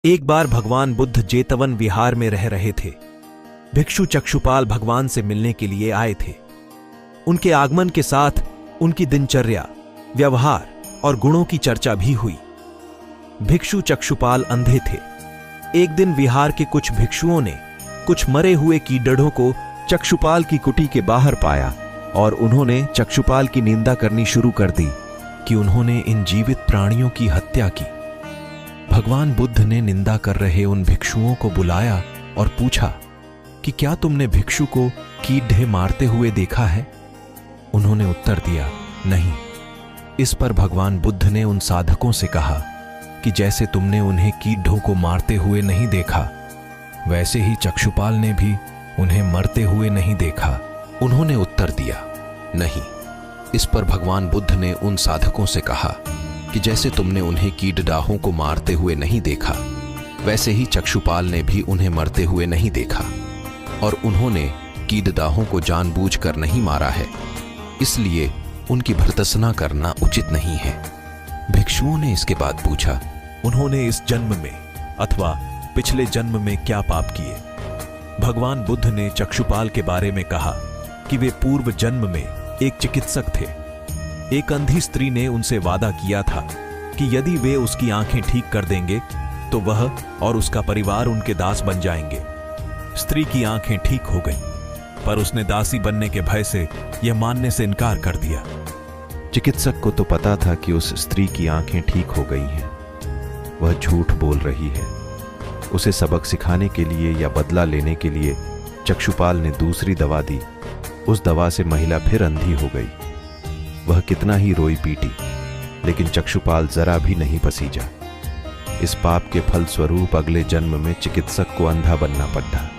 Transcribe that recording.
एक बार भगवान बुद्ध जेतवन विहार में रह रहे थे। भिक्षु चक्षुपाल भगवान से मिलने के लिए आए थे। उनके आगमन के साथ उनकी दिनचर्या, व्यवहार और गुणों की चर्चा भी हुई। भिक्षु चक्षुपाल अंधे थे। एक दिन विहार के कुछ भिक्षुओं ने कुछ मरे हुए कीड़ों को चक्षुपाल की कुटी के बाहर पाया और उन्होंने चक्षुपाल की निंदा करनी शुरू कर दी कि उन्होंने इन जीवित प्राणियों की हत्या की। भगवान बुद्ध ने निंदा कर रहे उन भिक्षुओं को बुलाया और पूछा कि क्या तुमने भिक्षु को कीड़े मारते हुए देखा है? उन्होंने उत्तर दिया, नहीं। इस पर भगवान बुद्ध ने उन साधकों से कहा कि जैसे तुमने उन्हें कीड़ों को मारते हुए नहीं देखा, वैसे ही चक्षुपाल ने भी उन्हें मरते हुए नहीं देखा। उन्होंने उत्तर दिया, नहीं। इस पर भगवान बुद्ध ने उन साधकों से कहा कि जैसे तुमने उन्हें कीड़ों को मारते हुए नहीं देखा, वैसे ही चक्षुपाल ने भी उन्हें मरते हुए नहीं देखा और उन्होंने कीड़ों को जानबूझकर नहीं मारा है, इसलिए उनकी भर्त्सना करना उचित नहीं है। भिक्षुओं ने इसके बाद पूछा, उन्होंने इस जन्म में अथवा पिछले जन्म में क्या पाप किए? भगवान बुद्ध ने चक्षुपाल के बारे में कहा कि वे पूर्व जन्म में एक चिकित्सक थे। एक अंधी स्त्री ने उनसे वादा किया था कि यदि वे उसकी आंखें ठीक कर देंगे तो वह और उसका परिवार उनके दास बन जाएंगे। स्त्री की आंखें ठीक हो गईं, पर उसने दासी बनने के भय से यह मानने से इनकार कर दिया। चिकित्सक को तो पता था कि उस स्त्री की आंखें ठीक हो गई हैं। वह झूठ बोल रही है। उसे सबक सिखाने के लिए या बदला लेने के लिए चक्षुपाल ने दूसरी दवा दी। उस दवा से महिला फिर अंधी हो गई। वह कितना ही रोई पीटी, लेकिन चक्षुपाल जरा भी नहीं पसीजा। इस पाप के फलस्वरूप अगले जन्म में चिकित्सक को अंधा बनना पड़ा।